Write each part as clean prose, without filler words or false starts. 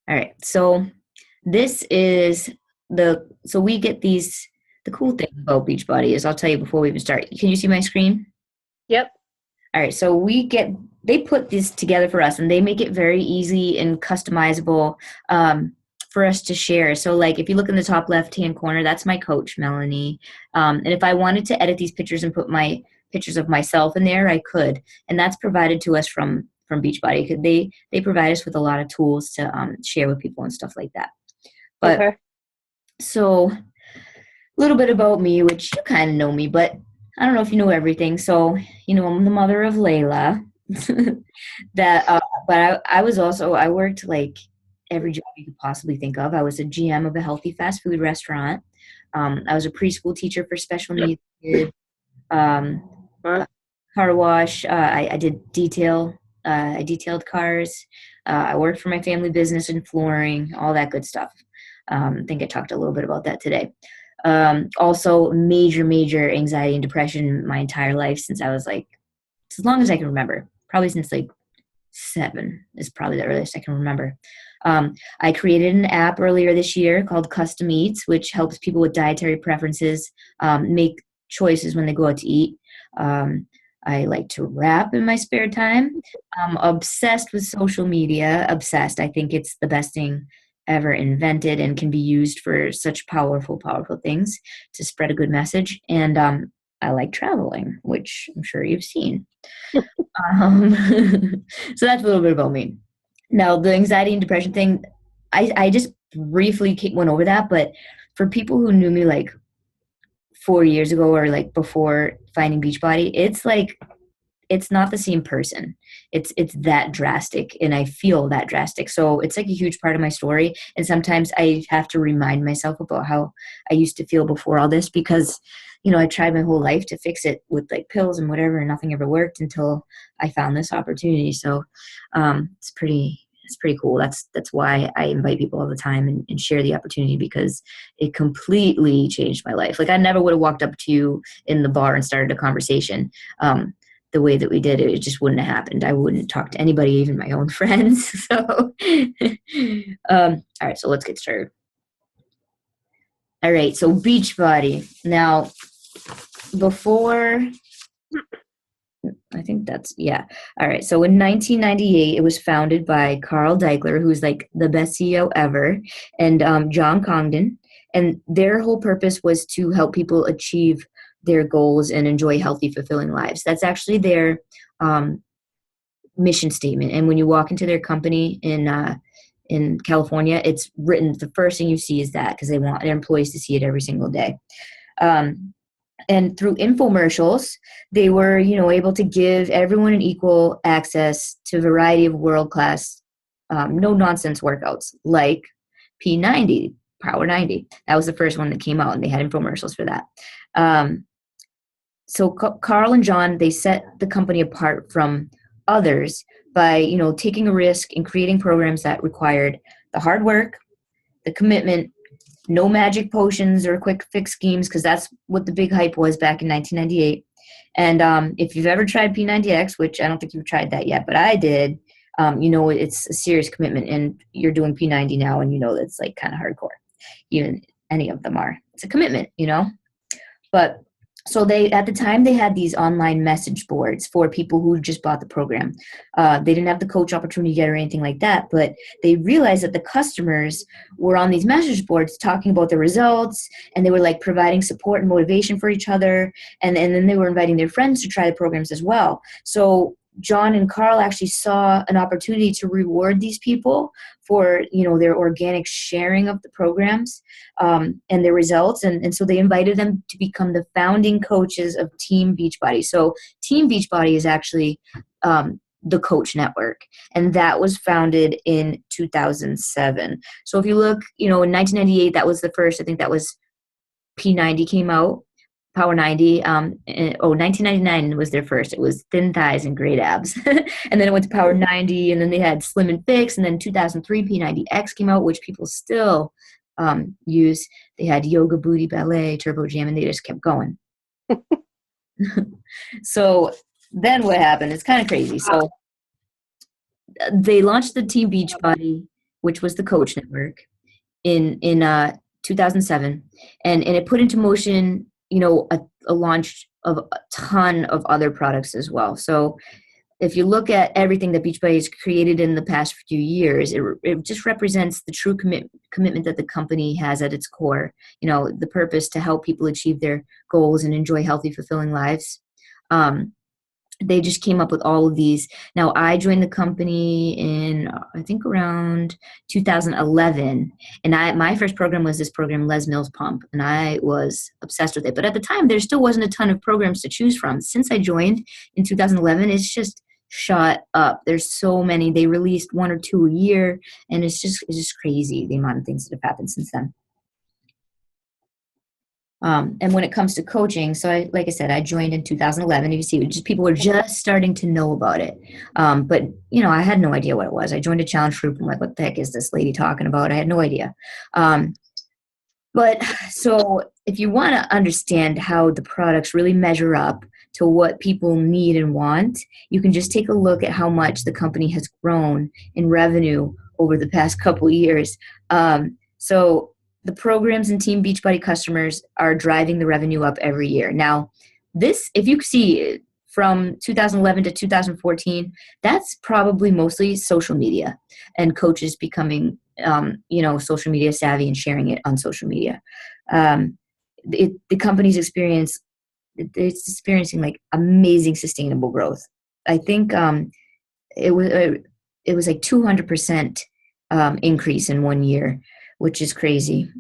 All right. So this is so we get the cool thing about Beachbody is I'll tell you before we even start. Can you see my screen? Yep. All right. So they put this together for us and they make it very easy and customizable for us to share. So like if you look in the top left-hand corner, that's my coach, Melanie. And if I wanted to edit these pictures and put my pictures of myself in there, I could. And that's provided to us from Beachbody. They provide us with a lot of tools to share with people and stuff like that. But Okay. so a little bit about me, which you kind of know me, but I don't know if you know everything. So, I'm the mother of Layla. that, but I was also, I worked like every job you could possibly think of. I was a GM of a healthy fast food restaurant. I was a preschool teacher for special needs kids. Um, Huh? car wash. I did detail. I detailed cars. I worked for my family business in flooring, all that good stuff. I think I talked a little bit about that today. Also, major anxiety and depression my entire life since I was like, as long as I can remember, probably since like 7 is probably the earliest I can remember. I created an app earlier this year called Custom Eats, which helps people with dietary preferences make choices when they go out to eat. Um, I like to rap in my spare time. I'm obsessed with social media. Obsessed. I think it's the best thing ever invented and can be used for such powerful things to spread a good message. And I like traveling, which I'm sure you've seen. Um, so that's a little bit about me. Now, the anxiety and depression thing, I just briefly went over that, but for people who knew me like 4 years ago or like before finding Beachbody, it's like it's not the same person. It's that drastic, and I feel that drastic. So it's like a huge part of my story. And sometimes I have to remind myself about how I used to feel before all this because, I tried my whole life to fix it with like pills and whatever, and nothing ever worked until I found this opportunity. So it's pretty cool. That's why I invite people all the time and share the opportunity because it completely changed my life. Like I never would have walked up to you in the bar and started a conversation. The way that we did it, it just wouldn't have happened. I wouldn't talk to anybody, even my own friends. So, all right, so let's get started. All right, so Beachbody. Now, before, I think yeah. All right, so in 1998, it was founded by Carl Deichler, who's like the best CEO ever, and John Congdon. And their whole purpose was to help people achieve their goals and enjoy healthy, fulfilling lives. That's actually their um, mission statement. And when you walk into their company in California, it's written. The first thing you see is that because they want their employees to see it every single day. Um, and through infomercials, they were, able to give everyone an equal access to a variety of world-class, no-nonsense workouts like P90, Power 90. That was the first one that came out, and they had infomercials for that. So Carl and John, they set the company apart from others by, taking a risk and creating programs that required the hard work, the commitment, no magic potions or quick fix schemes, because that's what the big hype was back in 1998. And if you've ever tried P90X, which I don't think you've tried that yet, but I did, it's a serious commitment, and you're doing P90 now, and it's like kind of hardcore. Even any of them are. It's a commitment, But so at the time they had these online message boards for people who just bought the program. They didn't have the coach opportunity yet or anything like that, but they realized that the customers were on these message boards talking about the results, and they were like providing support and motivation for each other, and then they were inviting their friends to try the programs as well. So John and Carl actually saw an opportunity to reward these people for their organic sharing of the programs and their results, and so they invited them to become the founding coaches of Team Beachbody. So Team Beachbody is actually the coach network, and that was founded in 2007. So if you look, in 1998, that was the first. I think that was P90 came out. Power 90, 1999 was their first. It was thin thighs and great abs. And then it went to Power 90, and then they had Slim and Fix, and then 2003 P90X came out, which people still use. They had Yoga, Booty, Ballet, Turbo Jam, and they just kept going. So then what happened? It's kind of crazy. So they launched the Team Beachbody which was the Coach Network, in 2007, and it put into motion, a launch of a ton of other products as well. So if you look at everything that Beachbody has created in the past few years, it just represents the true commitment that the company has at its core. The purpose to help people achieve their goals and enjoy healthy, fulfilling lives. They just came up with all of these. Now, I joined the company in, I think, around 2011. And my first program was this program, Les Mills Pump. And I was obsessed with it. But at the time, there still wasn't a ton of programs to choose from. Since I joined in 2011, it's just shot up. There's so many. They released 1 or 2 a year. And it's just crazy, the amount of things that have happened since then. And when it comes to coaching, so like I said, I joined in 2011. You see, people were just starting to know about it. But, I had no idea what it was. I joined a challenge group. I'm like, what the heck is this lady talking about? I had no idea. But so if you want to understand how the products really measure up to what people need and want, you can just take a look at how much the company has grown in revenue over the past couple of years. So the programs and Team Beachbody customers are driving the revenue up every year. Now, this, if you see from 2011 to 2014, that's probably mostly social media and coaches becoming, social media savvy and sharing it on social media. The company's it's experiencing like amazing sustainable growth. I think it was like 200% increase in 1 year, which is crazy.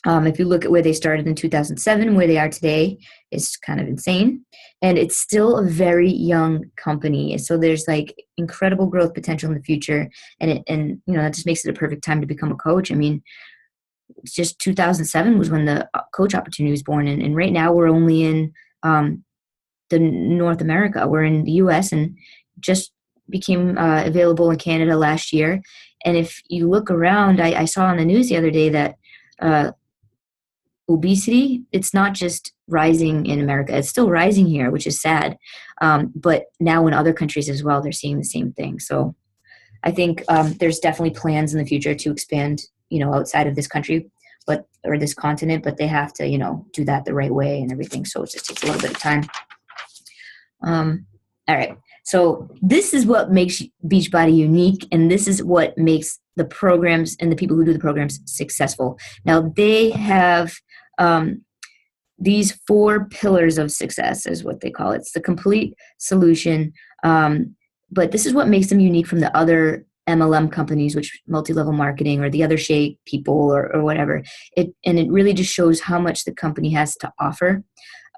If you look at where they started in 2007 and where they are today, it's kind of insane. And it's still a very young company. So there's like incredible growth potential in the future. And that just makes it a perfect time to become a coach. I mean, it's just 2007 was when the coach opportunity was born. And right now we're only in the North America. We're in the US and just became available in Canada last year. And if you look around, I saw on the news the other day that obesity, it's not just rising in America. It's still rising here, which is sad. But now in other countries as well, they're seeing the same thing. So I think there's definitely plans in the future to expand, outside of this country, or this continent, but they have to, do that the right way and everything. So it just takes a little bit of time. All right. So this is what makes Beachbody unique, and this is what makes the programs and the people who do the programs successful. Now, they have these 4 pillars of success is what they call it. It's the complete solution. But this is what makes them unique from the other MLM companies, which multi-level marketing or the other shake people or whatever. It really just shows how much the company has to offer.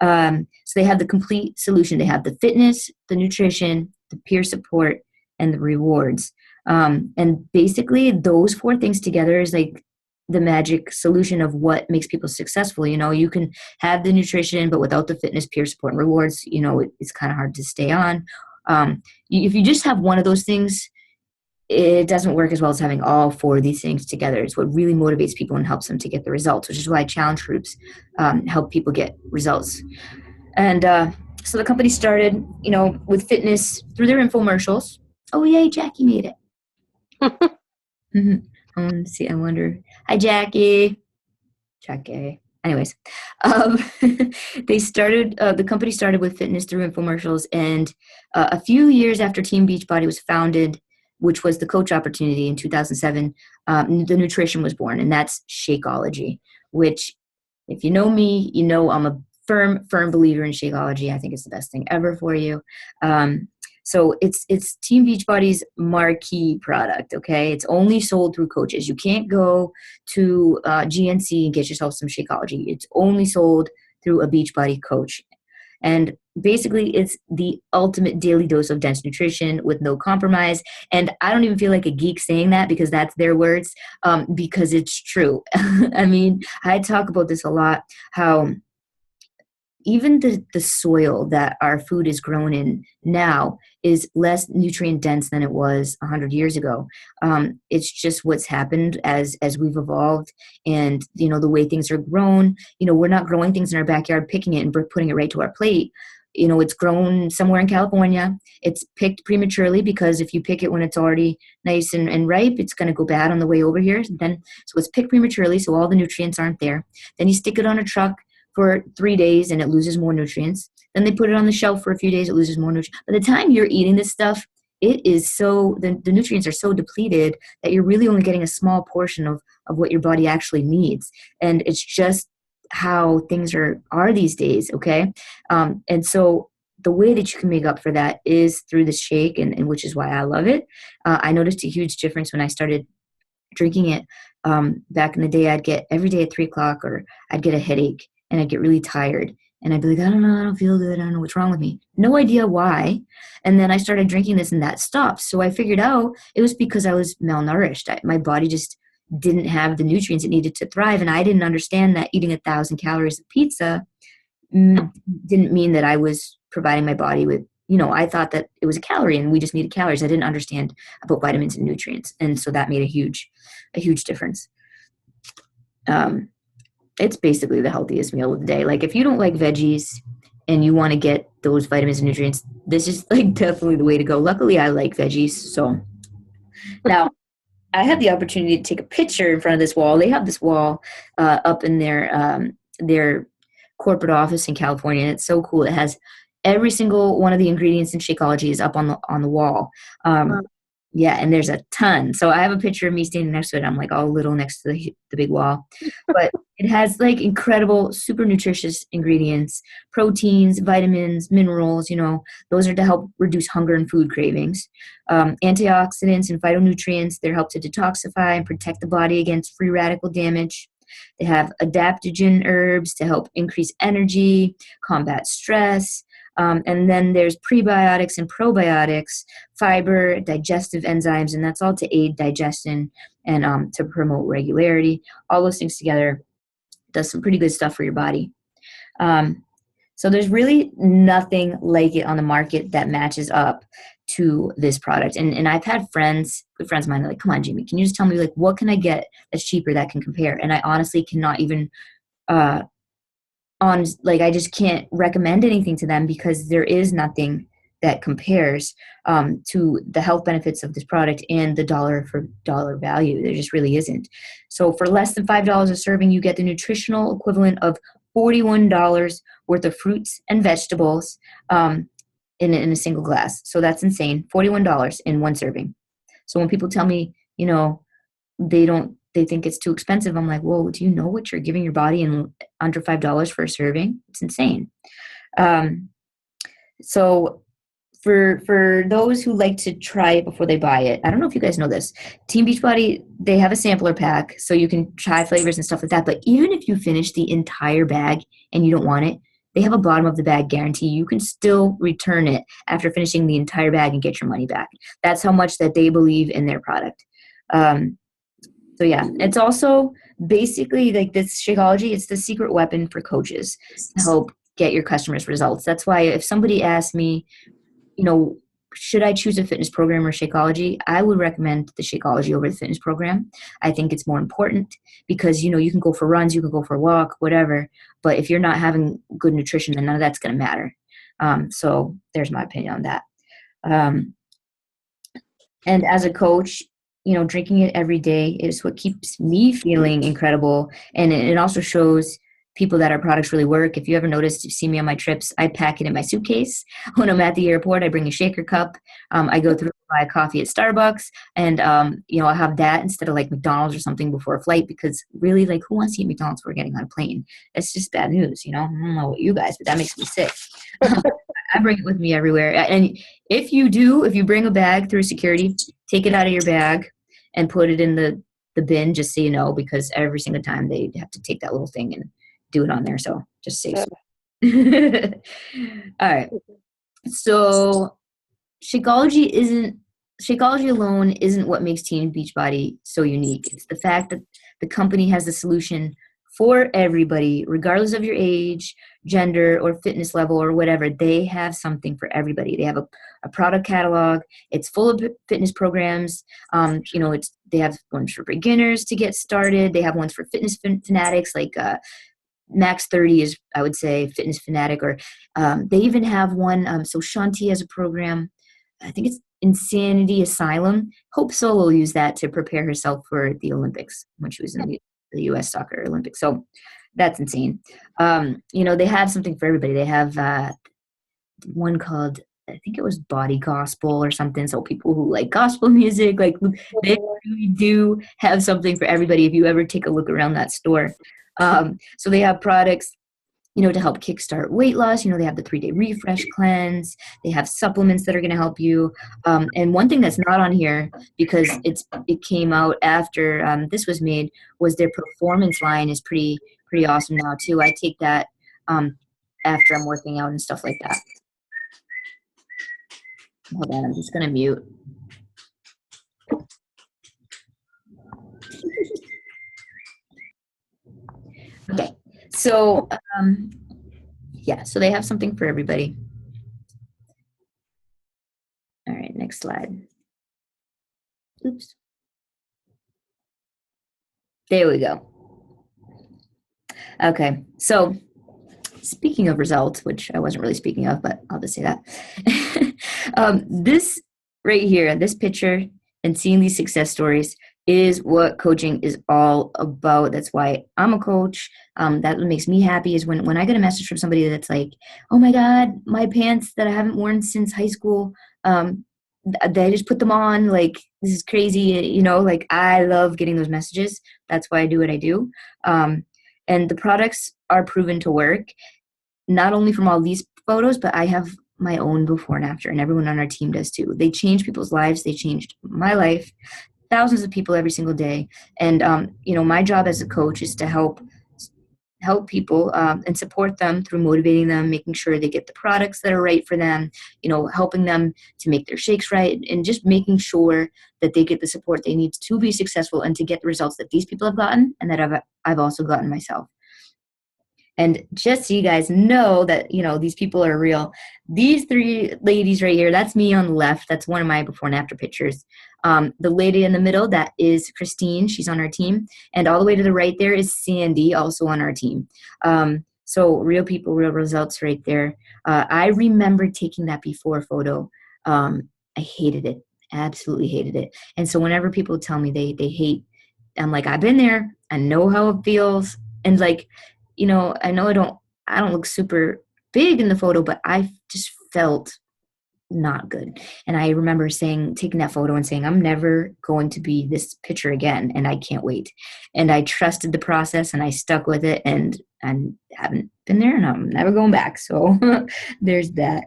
So they have the complete solution. They have the fitness, the nutrition, the peer support, and the rewards. And basically those 4 things together is like the magic solution of what makes people successful. You can have the nutrition, but without the fitness, peer support, and rewards, it's kind of hard to stay on. If you just have one of those things, it doesn't work as well as having all 4 of these things together. It's what really motivates people and helps them to get the results, which is why challenge groups help people get results. And so the company started, with fitness through their infomercials. Oh, yay, Jackie made it. Let's see, I wonder. Hi, Jackie. Jackie. Anyways, the company started with fitness through infomercials. And a few years after Team Beachbody was founded, which was the coach opportunity in 2007, the nutrition was born, and that's Shakeology, which if you know me, I'm a firm believer in Shakeology. I think it's the best thing ever for you. So it's Team Beachbody's marquee product, okay? It's only sold through coaches. You can't go to GNC and get yourself some Shakeology. It's only sold through a Beachbody coach. And basically, it's the ultimate daily dose of dense nutrition with no compromise. And I don't even feel like a geek saying that because that's their words, because it's true. I mean, I talk about this a lot, how even the soil that our food is grown in now is less nutrient dense than it was 100 years ago. It's just what's happened as we've evolved, and the way things are grown. We're not growing things in our backyard, picking it and putting it right to our plate. It's grown somewhere in California. It's picked prematurely because if you pick it when it's already nice and ripe, it's going to go bad on the way over here. So it's picked prematurely, so all the nutrients aren't there. Then you stick it on a truck for 3 days and it loses more nutrients. Then they put it on the shelf for a few days, it loses more nutrients. By the time you're eating this stuff, the nutrients are so depleted that you're really only getting a small portion of what your body actually needs. And it's just how things are these days, okay? And so the way that you can make up for that is through this shake, and which is why I love it. I noticed a huge difference when I started drinking it. Back in the day, I'd get every day at 3 o'clock, or I'd get a headache and I'd get really tired. And I'd be like, I don't know, I don't feel good. I don't know what's wrong with me. No idea why. And then I started drinking this and that stopped. So I figured out it was because I was malnourished. My body just didn't have the nutrients it needed to thrive. And I didn't understand that eating 1,000 calories of pizza didn't mean that I was providing my body with, I thought that it was a calorie and we just needed calories. I didn't understand about vitamins and nutrients. And so that made a huge difference. It's basically the healthiest meal of the day. Like if you don't like veggies and you want to get those vitamins and nutrients, this is like definitely the way to go. Luckily, I like veggies. So now I had the opportunity to take a picture in front of this wall. They have this wall up in their corporate office in California. And it's so cool. It has every single one of the ingredients in Shakeology is up on the wall. Yeah, and there's a ton. So I have a picture of me standing next to it. I'm like all little next to the big wall. But it has like incredible, super nutritious ingredients, proteins, vitamins, minerals, those are to help reduce hunger and food cravings. Antioxidants and phytonutrients, they're help to detoxify and protect the body against free radical damage. They have adaptogen herbs to help increase energy, combat stress. And then there's prebiotics and probiotics, fiber, digestive enzymes, and that's all to aid digestion and to promote regularity. All those things together does some pretty good stuff for your body. So there's really nothing like it on the market that matches up to this product. And I've had good friends of mine, like, come on, Jamie, can you just tell me, like, what can I get that's cheaper that can compare? And I honestly cannot even I just can't recommend anything to them because there is nothing that compares to the health benefits of this product and the dollar for dollar value. There just really isn't. So for less than $5 a serving, you get the nutritional equivalent of $41 worth of fruits and vegetables in a single glass. So that's insane. $41 in one serving. So when people tell me, they think it's too expensive, I'm like, whoa, do you know what you're giving your body in under $5 for a serving? It's insane. So for those who like to try it before they buy it, I don't know if you guys know this, Team Beachbody, they have a sampler pack so you can try flavors and stuff like that. But even if you finish the entire bag and you don't want it, they have a bottom of the bag guarantee. You can still return it after finishing the entire bag and get your money back. That's how much that they believe in their product. So yeah, it's also basically like this Shakeology, it's the secret weapon for coaches to help get your customers results. That's why if somebody asks me, should I choose a fitness program or Shakeology, I would recommend the Shakeology over the fitness program. I think it's more important because, you can go for runs, you can go for a walk, whatever. But if you're not having good nutrition, then none of that's going to matter. So there's my opinion on that. And as a coach, drinking it every day is what keeps me feeling incredible. And it also shows people that our products really work. If you ever noticed, you see me on my trips, I pack it in my suitcase. When I'm at the airport, I bring a shaker cup. I go through and buy a coffee at Starbucks, and I'll have that instead of like McDonald's or something before a flight, because really, like, who wants to eat McDonald's before getting on a plane? That's just bad news. I don't know what you guys, but that makes me sick. I bring it with me everywhere. And if you bring a bag through security, take it out of your bag and put it in the bin, just so you know, because every single time they have to take that little thing and do it on there. So just safe. All right. So Shakeology alone isn't what makes Team Beachbody so unique. It's the fact that the company has the solution for everybody, regardless of your age, gender, or fitness level, or whatever. They have something for everybody. They have a product catalog. It's full of fitness programs. They have ones for beginners to get started. They have ones for fitness fanatics, like max 30 is, I would say, Fitness Fanatic, or they even have one. So Shanti has a program. I think it's Insanity Asylum. Hope Solo used that to prepare herself for the Olympics when she was in the U.S. Soccer Olympics. So that's insane. They have something for everybody. They have one called, I think it was Body Gospel or something. So people who like gospel music, like they really do have something for everybody if you ever take a look around that store. So they have products, to help kickstart weight loss. They have the 3-day refresh cleanse. They have supplements that are going to help you. And one thing that's not on here, because it came out after this was made, was their performance line is pretty awesome now too. I take that after I'm working out and stuff like that. Hold on, I'm just going to mute. Okay, so so they have something for everybody. All right, next slide. Oops. There we go. Okay, so speaking of results, which I wasn't really speaking of, but I'll just say that. This right here, this picture and seeing these success stories is what coaching is all about. That's why I'm a coach. That what makes me happy is when I get a message from somebody that's like, oh my God, my pants that I haven't worn since high school, they just put them on, like, this is crazy. Like, I love getting those messages. That's why I do what I do. And the products are proven to work, not only from all these photos, but I have my own before and after, and everyone on our team does too. They change people's lives. They changed my life, thousands of people every single day. And, my job as a coach is to help people and support them through motivating them, making sure they get the products that are right for them, helping them to make their shakes right, and just making sure that they get the support they need to be successful and to get the results that these people have gotten and that I've also gotten myself. And just so you guys know that, these people are real, these 3 ladies right here, that's me on the left. That's one of my before and after pictures. The lady in the middle, that is Christine. She's on our team. And all the way to the right there is Sandy, also on our team. So real people, real results right there. I remember taking that before photo. I hated it. Absolutely hated it. And so whenever people tell me they hate, I'm like, I've been there. I know how it feels. And like, I know I don't look super big in the photo, but I just felt not good. And I remember taking that photo and saying, I'm never going to be this picture again. And I can't wait. And I trusted the process and I stuck with it, and I haven't been there and I'm never going back. So there's that.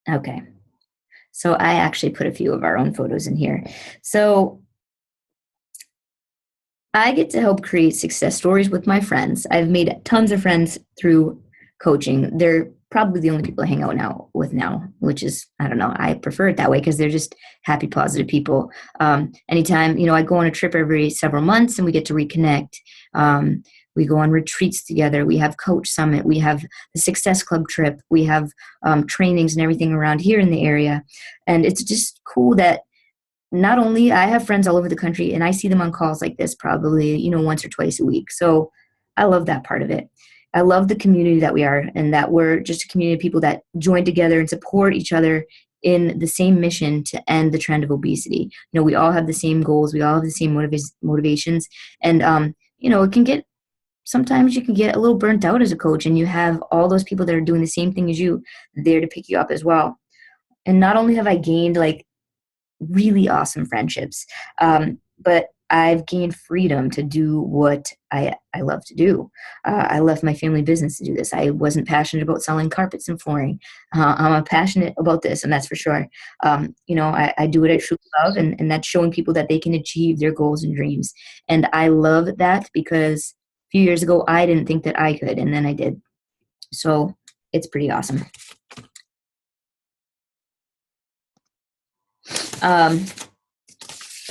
Okay. So I actually put a few of our own photos in here. So I get to help create success stories with my friends. I've made tons of friends through coaching. They're probably the only people I hang out with now, which is, I don't know, I prefer it that way because they're just happy, positive people. Anytime, I go on a trip every several months and we get to reconnect. We go on retreats together. We have Coach Summit. We have the Success Club trip. We have trainings and everything around here in the area. And it's just cool that not only I have friends all over the country and I see them on calls like this probably, once or twice a week. So I love that part of it. I love the community that we are, and that we're just a community of people that join together and support each other in the same mission to end the trend of obesity. We all have the same goals. We all have the same motivations. And, it can get, sometimes you can get a little burnt out as a coach, and you have all those people that are doing the same thing as you there to pick you up as well. And not only have I gained like really awesome friendships, but I've gained freedom to do what I love to do. I left my family business to do this. I wasn't passionate about selling carpets and flooring. I'm passionate about this, and that's for sure. I do what I truly love, and that's showing people that they can achieve their goals and dreams. And I love that because a few years ago, I didn't think that I could, and then I did. So it's pretty awesome. All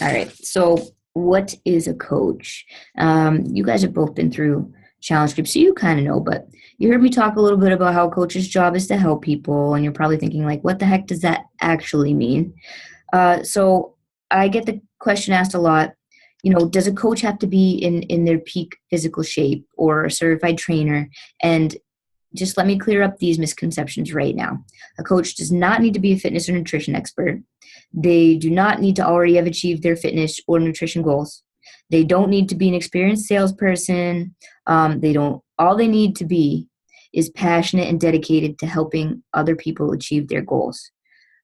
right. So what is a coach? You guys have both been through challenge groups, so you kind of know, but you heard me talk a little bit about how a coach's job is to help people, and you're probably thinking like, what the heck does that actually mean? So I get the question asked a lot, does a coach have to be in their peak physical shape or a certified trainer? And just let me clear up these misconceptions right now. A coach does not need to be a fitness or nutrition expert. They do not need to already have achieved their fitness or nutrition goals. They don't need to be an experienced salesperson. All they need to be is passionate and dedicated to helping other people achieve their goals.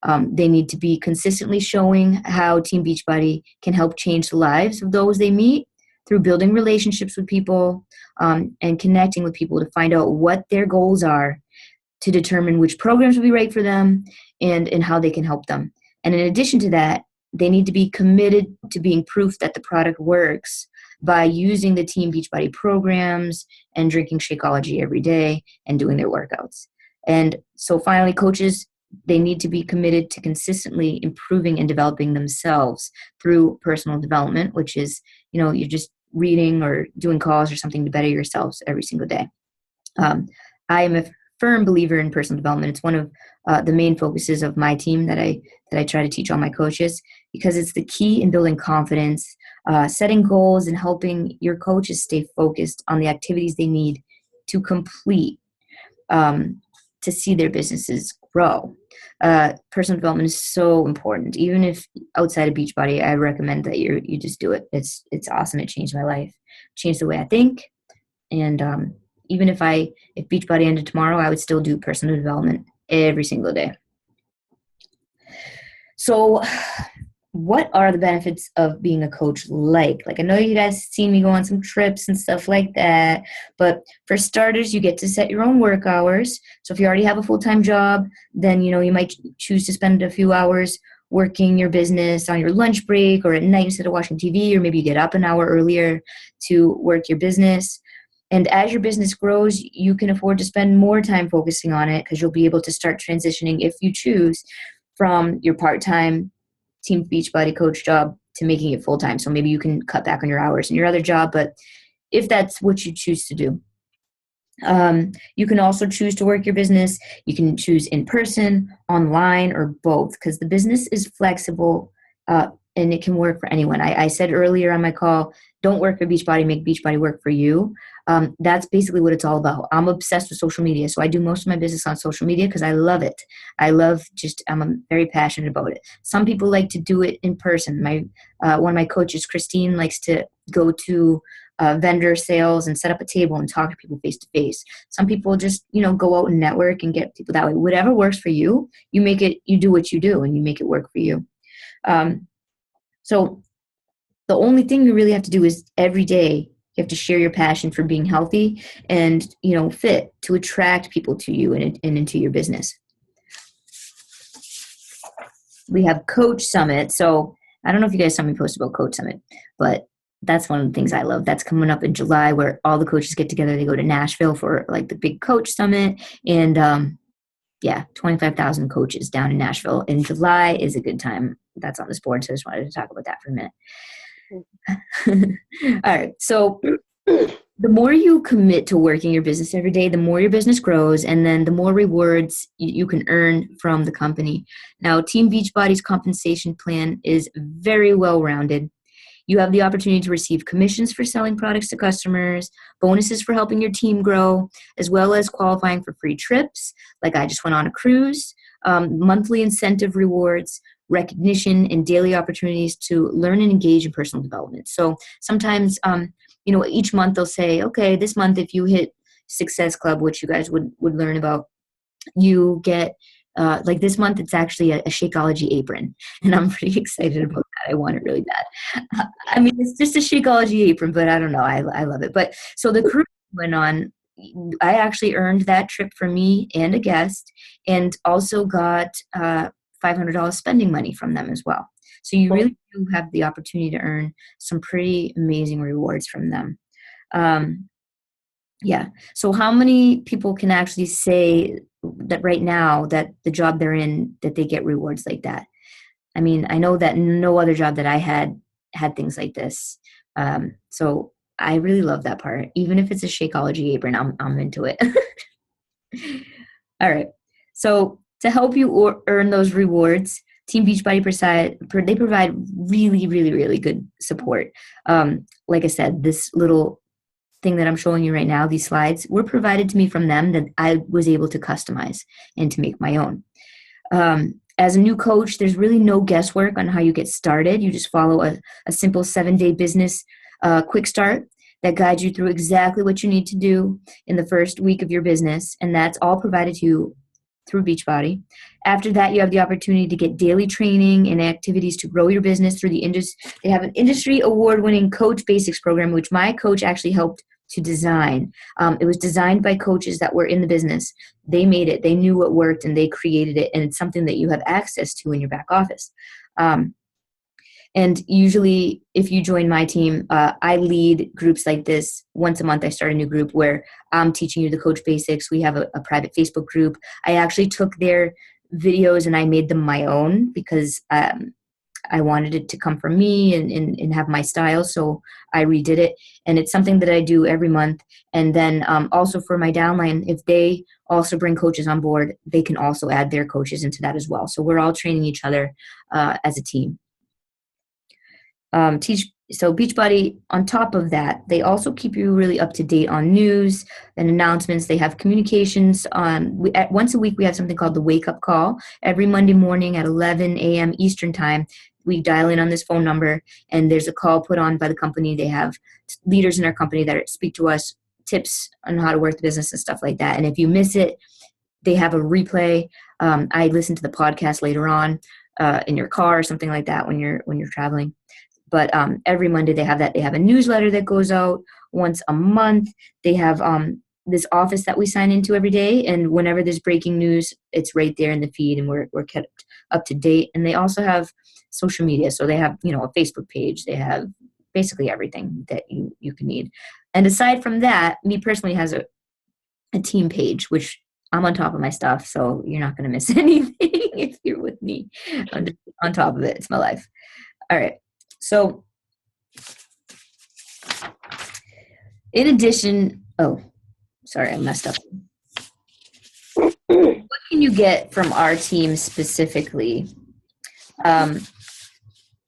They need to be consistently showing how Team Beachbody can help change the lives of those they meet through building relationships with people and connecting with people to find out what their goals are, to determine which programs will be right for them and how they can help them. And in addition to that, they need to be committed to being proof that the product works by using the Team Beachbody programs and drinking Shakeology every day and doing their workouts. And so finally, coaches, they need to be committed to consistently improving and developing themselves through personal development, which is, you're just reading or doing calls or something to better yourselves every single day. I am a firm believer in personal development. It's one of the main focuses of my team that I try to teach all my coaches, because it's the key in building confidence, setting goals, and helping your coaches stay focused on the activities they need to complete to see their businesses grow. Personal development is so important. Even if outside of Beachbody, I recommend that you just do it. It's awesome. It changed my life, changed the way I think. And even if Beachbody ended tomorrow, I would still do personal development every single day. So what are the benefits of being a coach like? I know you guys seen me go on some trips and stuff like that, but for starters, you get to set your own work hours. So if you already have a full-time job, then, you might choose to spend a few hours working your business on your lunch break or at night instead of watching TV, or maybe you get up an hour earlier to work your business. And as your business grows, you can afford to spend more time focusing on it, because you'll be able to start transitioning, if you choose, from your part-time Team Beachbody coach job to making it full-time. So maybe you can cut back on your hours in your other job, but if that's what you choose to do. You can also choose to work your business. You can choose in person, online, or both, because the business is flexible and it can work for anyone. I said earlier on my call, don't work for Beachbody, make Beachbody work for you. That's basically what it's all about. I'm obsessed with social media, so I do most of my business on social media because I love it. I'm very passionate about it. Some people like to do it in person. One of my coaches, Christine, likes to go to vendor sales and set up a table and talk to people face to face. Some people just, go out and network and get people that way. Whatever works for you, you do what you do and you make it work for you. So the only thing you really have to do is every day you have to share your passion for being healthy and, fit to attract people to you and into your business. We have Coach Summit. So I don't know if you guys saw me post about Coach Summit, but that's one of the things I love. That's coming up in July, where all the coaches get together. They go to Nashville for the big Coach Summit. And 25,000 coaches down in Nashville in July is a good time. That's on this board, so I just wanted to talk about that for a minute. All right. So the more you commit to working your business every day, the more your business grows, and then the more rewards you can earn from the company. Now, Team Beachbody's compensation plan is very well-rounded. You have the opportunity to receive commissions for selling products to customers, bonuses for helping your team grow, as well as qualifying for free trips, like I just went on a cruise, monthly incentive rewards, recognition, and daily opportunities to learn and engage in personal development. So sometimes, each month they'll say, okay, this month if you hit Success Club, which you guys would learn about, you get this month it's actually a Shakeology apron, and I'm pretty excited about that. I want it really bad. It's just a Shakeology apron, but I don't know. I love it. But so the cruise went on. I actually earned that trip for me and a guest, and also got $500 spending money from them as well. So you really do have the opportunity to earn some pretty amazing rewards from them. So how many people can actually say that right now that the job they're in, that they get rewards like that? I know that no other job that I had things like this. So I really love that part. Even if it's a Shakeology apron, I'm into it. All right. So to help you earn those rewards, Team Beachbody they provide really, really, really good support. Like I said, this little thing that I'm showing you right now, these slides, were provided to me from them that I was able to customize and to make my own. As a new coach, there's really no guesswork on how you get started. You just follow a simple 7-day business quick start that guides you through exactly what you need to do in the first week of your business, and that's all provided to you through Beachbody. After that, you have the opportunity to get daily training and activities to grow your business through the industry. They have an industry award-winning Coach Basics program, which my coach actually helped to design. It was designed by coaches that were in the business. They made it. They knew what worked, and they created it, and it's something that you have access to in your back office. And usually, if you join my team, I lead groups like this. Once a month, I start a new group where I'm teaching you the Coach Basics. We have a private Facebook group. I actually took their videos and I made them my own because I wanted it to come from me and have my style. So I redid it. And it's something that I do every month. And then also for my downline, if they also bring coaches on board, they can also add their coaches into that as well. So we're all training each other as a team. So Beachbody, on top of that, they also keep you really up to date on news and announcements. They have communications once a week. We have something called the Wake Up Call. Every Monday morning at 11 a.m. Eastern Time, we dial in on this phone number, and there's a call put on by the company. They have leaders in our company that speak to us, tips on how to work the business and stuff like that. And if you miss it, they have a replay. I listen to the podcast later on in your car or something like that when you're traveling. But every Monday they have that. They have a newsletter that goes out once a month. They have this office that we sign into every day, and whenever there's breaking news, it's right there in the feed, and we're kept up to date. And they also have social media, so they have a Facebook page. They have basically everything that you can need. And aside from that, me personally has a team page, which I'm on top of my stuff, so you're not going to miss anything if you're with me. I'm just on top of it. It's my life. All right. So in addition, sorry, I messed up. What can you get from our team specifically?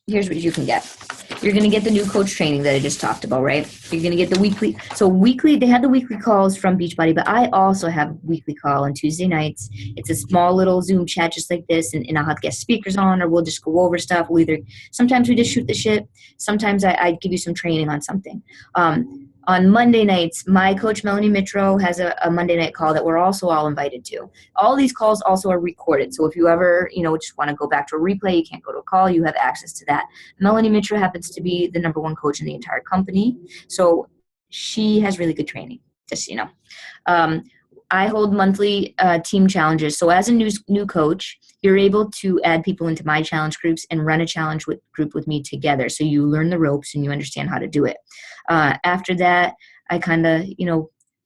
Here's what you can get. You're going to get the new coach training that I just talked about, right? You're going to get the weekly. So weekly, they have the weekly calls from Beachbody, but I also have a weekly call on Tuesday nights. It's a small little Zoom chat just like this, and I'll have guest speakers on, or we'll just go over stuff. Sometimes we just shoot the shit. Sometimes I give you some training on something. On Monday nights, my coach, Melanie Mitro, has a Monday night call that we're also all invited to. All these calls also are recorded. So if you ever, just want to go back to a replay, you can't go to a call, you have access to that. Melanie Mitro happens to be the #1 coach in the entire company. So she has really good training, just, I hold monthly team challenges. So as a new coach, you're able to add people into my challenge groups and run a challenge group with me together. So you learn the ropes and you understand how to do it. After that, I kind of,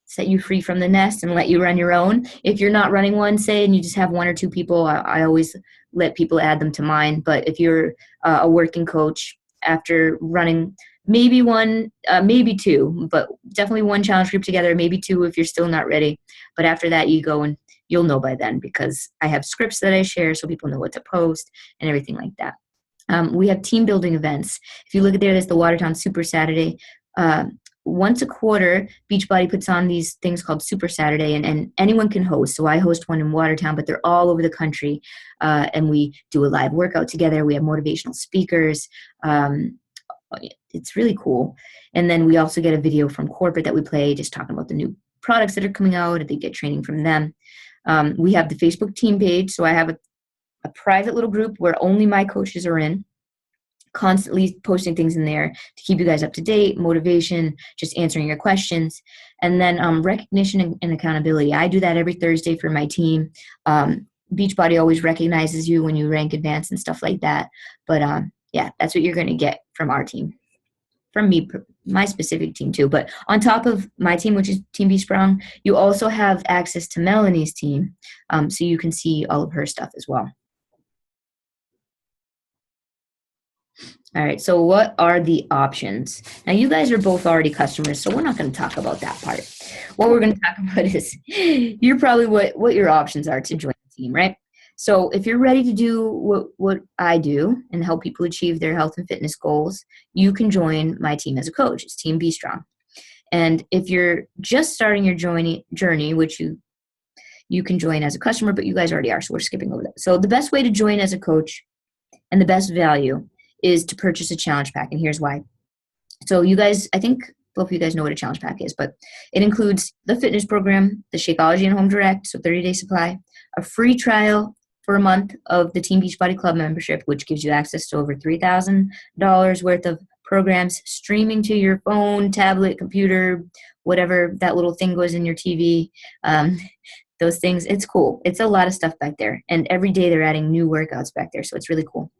set you free from the nest and let you run your own. If you're not running one, say, and you just have 1 or 2 people, I always let people add them to mine. But if you're a working coach, after running maybe 1, maybe 2, but definitely 1 challenge group together, maybe 2 if you're still not ready. But after that, you go and you'll know by then, because I have scripts that I share so people know what to post and everything like that. We have team building events. If you look at there's the Watertown Super Saturday. Once a quarter, Beachbody puts on these things called Super Saturday, and anyone can host. So I host one in Watertown, but they're all over the country. And we do a live workout together. We have motivational speakers. It's really cool. And then we also get a video from corporate that we play, just talking about the new products that are coming out, and they get training from them. We have the Facebook team page. So I have a private little group where only my coaches are in, constantly posting things in there to keep you guys up to date, motivation, just answering your questions. And then recognition and accountability. I do that every Thursday for my team. Beachbody always recognizes you when you rank advance and stuff like that. But yeah, that's what you're going to get from our team. From me, my specific team too. But on top of my team, which is TeamBStrong, you also have access to Melanie's team. So you can see all of her stuff as well. All right, so what are the options? Now, you guys are both already customers, so we're not going to talk about that part. What we're going to talk about is you're probably what your options are to join the team, right? So if you're ready to do what I do and help people achieve their health and fitness goals, you can join my team as a coach. It's Team BeStrong. And if you're just starting your journey, which you can join as a customer, but you guys already are, so we're skipping over that. So the best way to join as a coach and the best value is to purchase a challenge pack, and here's why. So you guys, I think both of you guys know what a challenge pack is, but it includes the fitness program, the Shakeology and Home Direct, so 30-day supply, a free trial for a month of the Team Beachbody Club membership, which gives you access to over $3,000 worth of programs streaming to your phone, tablet, computer, whatever that little thing goes in your TV. Those things, it's cool. It's a lot of stuff back there. And every day they're adding new workouts back there, so it's really cool.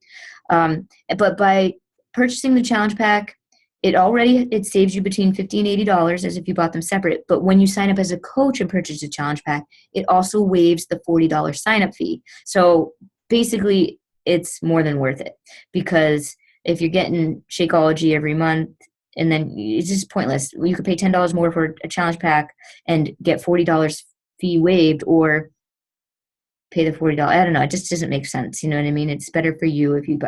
But by purchasing the challenge pack, it saves you between $50 and $80 as if you bought them separate. But when you sign up as a coach and purchase a challenge pack, it also waives the $40 sign-up fee. So basically, it's more than worth it, because if you're getting Shakeology every month, and then it's just pointless. You could pay $10 more for a challenge pack and get $40 fee waived, or pay the $40. I don't know. It just doesn't make sense. You know what I mean? It's better for you if you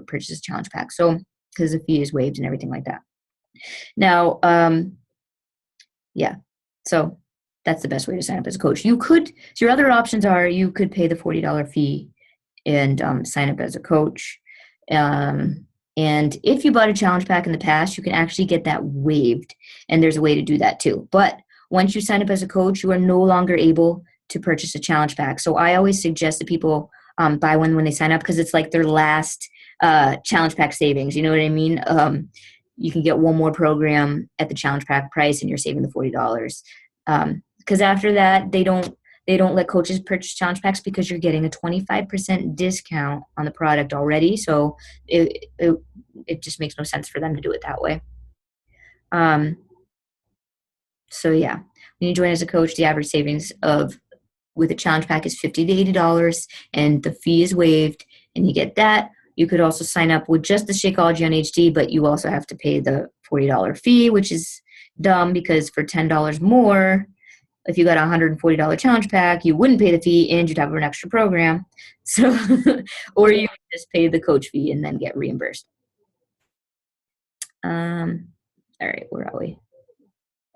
purchase a challenge pack. So, because the fee is waived and everything like that. Now, yeah. So that's the best way to sign up as a coach. So your other options are, you could pay the $40 fee and sign up as a coach. And if you bought a challenge pack in the past, you can actually get that waived. And there's a way to do that too. But once you sign up as a coach, you are no longer able to purchase a challenge pack. So I always suggest that people buy one when they sign up, because it's like their last challenge pack savings. You know what I mean? You can get one more program at the challenge pack price, and you're saving the $40. Because after that, they don't let coaches purchase challenge packs, because you're getting a 25% discount on the product already. So it just makes no sense for them to do it that way. So yeah, when you join as a coach, the average savings with a challenge pack is $50 to $80, and the fee is waived, and you get that. You could also sign up with just the Shakeology on HD, but you also have to pay the $40 fee, which is dumb, because for $10 more, if you got a $140 challenge pack, you wouldn't pay the fee and you'd have an extra program. So, or you could just pay the coach fee and then get reimbursed. All right, where are we?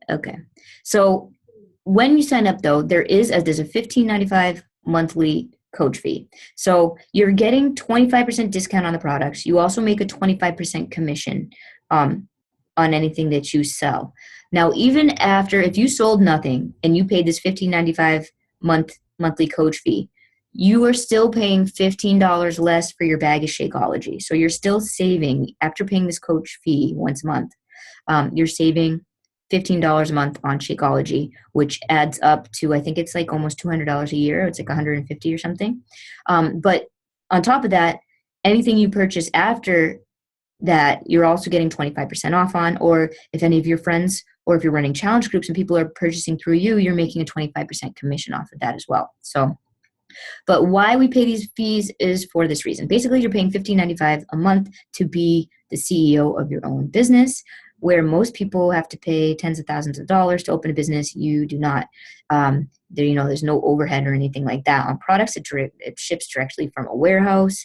Okay. So when you sign up, though, there's a $15.95 monthly coach fee. So you're getting 25% discount on the products. You also make a 25% commission on anything that you sell. Now, even after, if you sold nothing and you paid this $15.95 monthly coach fee, you are still paying $15 less for your bag of Shakeology. So you're still saving, after paying this coach fee once a month, you're saving $15 a month on Shakeology, which adds up to, I think it's like almost $200 a year. It's like $150 or something. But on top of that, anything you purchase after that, you're also getting 25% off on, or if any of your friends, or if you're running challenge groups and people are purchasing through you, you're making a 25% commission off of that as well. So, but why we pay these fees is for this reason. Basically, you're paying $15.95 a month to be the CEO of your own business, where most people have to pay tens of thousands of dollars to open a business. You do not. There's no overhead or anything like that on products. It ships directly from a warehouse.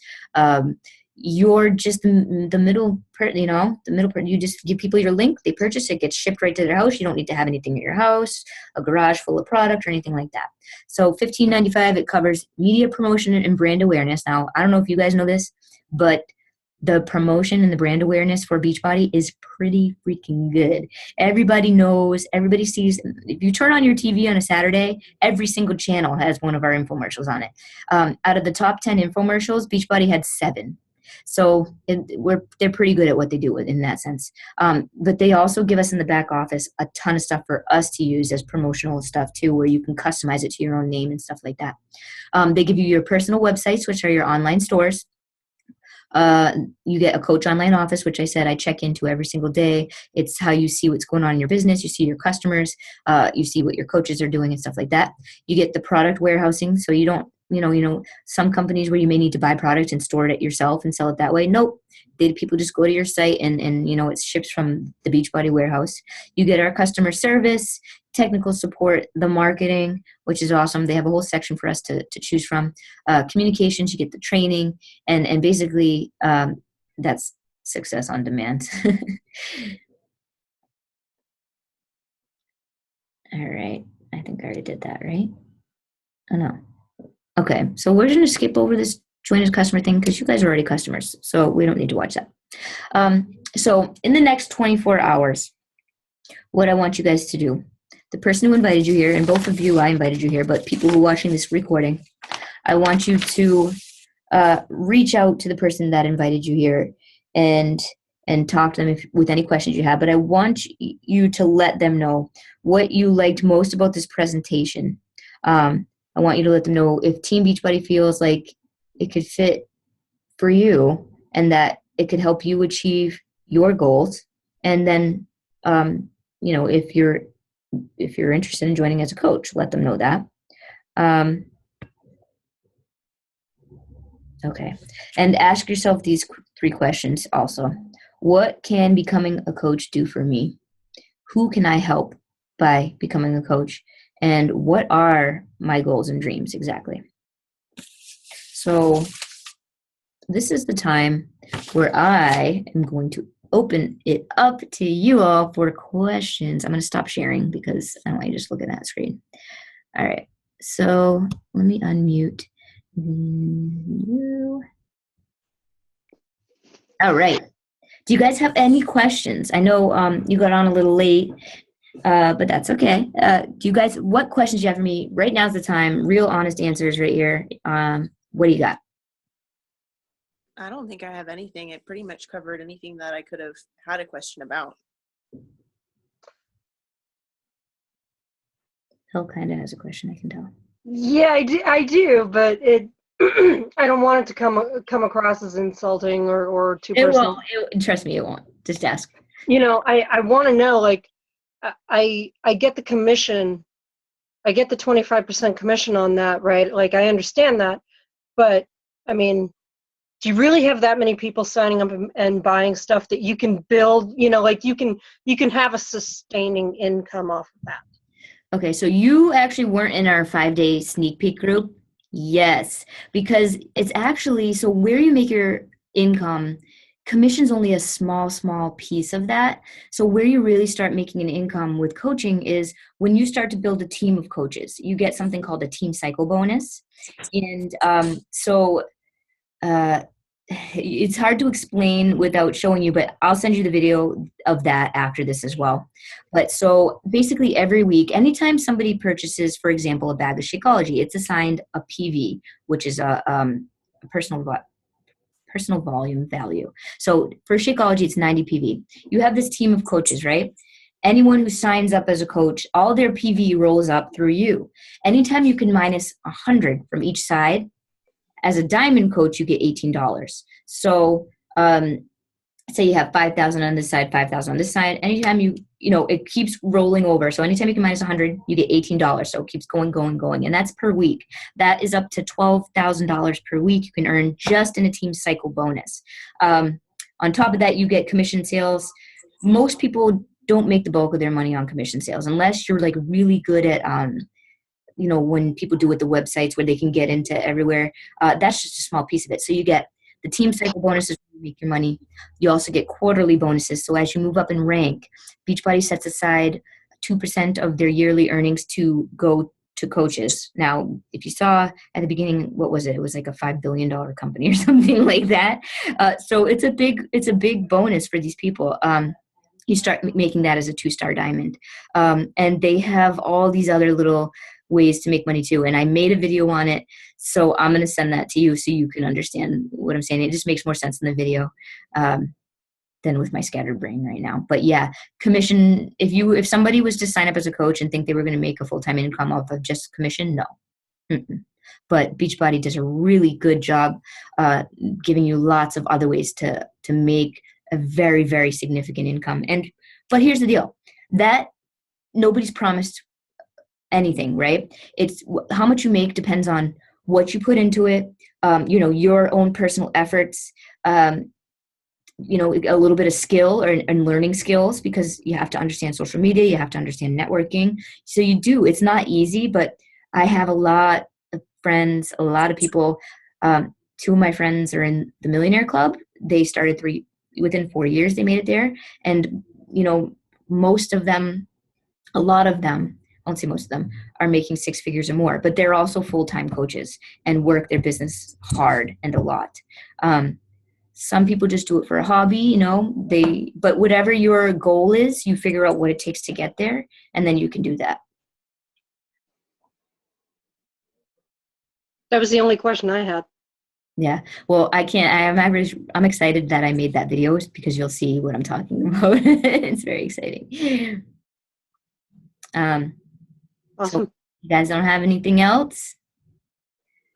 You're just the middle person. You just give people your link, they purchase it, gets shipped right to their house. You don't need to have anything at your house, a garage full of product or anything like that. So $15.95, it covers media promotion and brand awareness. Now, I don't know if you guys know this, but the promotion and the brand awareness for Beachbody is pretty freaking good. Everybody knows, everybody sees. If you turn on your TV on a Saturday, every single channel has one of our infomercials on it. Out of the top 10 infomercials, Beachbody had 7. So they're pretty good at what they do in that sense. But they also give us in the back office a ton of stuff for us to use as promotional stuff too, where you can customize it to your own name and stuff like that. They give you your personal websites, which are your online stores. You get a coach online office, which I said I check into every single day. It's how you see what's going on in your business. You see your customers, you see what your coaches are doing and stuff like that. You get the product warehousing. So you don't some companies where you may need to buy product and store it yourself and sell it that way. Nope. People just go to your site and it ships from the Beachbody warehouse. You get our customer service, technical support, the marketing, which is awesome. They have a whole section for us to choose from. Communications, you get the training, and basically that's success on demand. All right. I think I already did that, right? Oh, no. Okay. So we're going to skip over this join as customer thing because you guys are already customers. So we don't need to watch that. So in the next 24 hours, what I want you guys to do, the person who invited you here, and both of you, I invited you here, but people who are watching this recording, I want you to reach out to the person that invited you here and talk to them with any questions you have. But I want you to let them know what you liked most about this presentation. I want you to let them know if Team Beachbody feels like it could fit for you and that it could help you achieve your goals. And then, if you're interested in joining as a coach, let them know that. Okay. And ask yourself these 3 questions also. What can becoming a coach do for me? Who can I help by becoming a coach? And what are my goals and dreams exactly? So this is the time where I am going to open it up to you all for questions. I'm going to stop sharing because I don't want you just looking at that screen. All right. So let me unmute you. All right. Do you guys have any questions? I know you got on a little late, but that's okay. What questions do you have for me? Right now's the time. Real honest answers right here. What do you got? I don't think I have anything. It pretty much covered anything that I could have had a question about. Phil kind of has a question, I can tell. Yeah, I do, but it I don't want it to come across as insulting or too personal. It won't. Trust me, it won't. Just ask. I want to know, like, I get the commission, I get the 25% commission on that, right? Like, I understand that, but I mean, do you really have that many people signing up and buying stuff that you can build? Like you can have a sustaining income off of that. Okay, so you actually weren't in our 5-day sneak peek group. Yes, because it's actually, so where you make your income, commission's only a small piece of that. So where you really start making an income with coaching is when you start to build a team of coaches. You get something called a team cycle bonus. And it's hard to explain without showing you, but I'll send you the video of that after this as well. But so basically every week, anytime somebody purchases, for example, a bag of Shakeology, it's assigned a PV, which is a personal volume value. So for Shakeology, it's 90 PV. You have this team of coaches, right? Anyone who signs up as a coach, all their PV rolls up through you. Anytime you can minus 100 from each side, as a diamond coach, you get $18. So say you have 5,000 on this side, 5,000 on this side. Anytime it keeps rolling over. So anytime you can minus 100, you get $18. So it keeps going. And that's per week. That is up to $12,000 per week you can earn just in a team cycle bonus. On top of that, you get commission sales. Most people don't make the bulk of their money on commission sales unless you're like really good at when people do with the websites where they can get into everywhere, that's just a small piece of it. So you get the team cycle bonuses where you make your money. You also get quarterly bonuses. So as you move up in rank, Beachbody sets aside 2% of their yearly earnings to go to coaches. Now, if you saw at the beginning, what was it? It was like a $5 billion company or something like that. So it's a big bonus for these people. You start making that as a 2-star diamond. And they have all these other little ways to make money too. And I made a video on it. So I'm going to send that to you so you can understand what I'm saying. It just makes more sense in the video than with my scattered brain right now. But yeah, commission, if somebody was to sign up as a coach and think they were going to make a full-time income off of just commission, no. But Beachbody does a really good job giving you lots of other ways to make a very, very significant income. But here's the deal, that nobody's promised anything, right? It's how much you make depends on what you put into it, your own personal efforts, a little bit of skill and learning skills, because you have to understand social media, you have to understand networking. So it's not easy, but I have a lot of friends, a lot of people. Two of my friends are in the Millionaire Club. They started within 4 years, they made it there. And, most of them, a lot of them, I won't say most of them, are making 6 figures or more, but they're also full-time coaches and work their business hard and a lot. Some people just do it for a hobby, but whatever your goal is, you figure out what it takes to get there, and then you can do that. That was the only question I had. Yeah. Well, I'm excited that I made that video, because you'll see what I'm talking about. It's very exciting. Awesome. So you guys don't have anything else?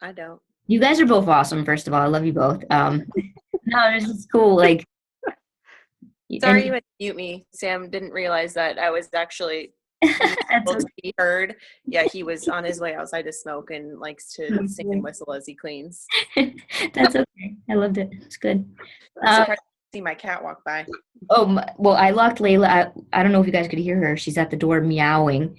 I don't. You guys are both awesome, first of all. I love you both. No, this is cool. Like, Sorry you had to mute me. Sam didn't realize that I was actually able to be heard. Yeah, he was on his way outside to smoke and likes to sing and whistle as he cleans. That's okay. I loved it. It's good. I'm surprised to see my cat walk by. Well, I locked Layla. I don't know if you guys could hear her. She's at the door meowing.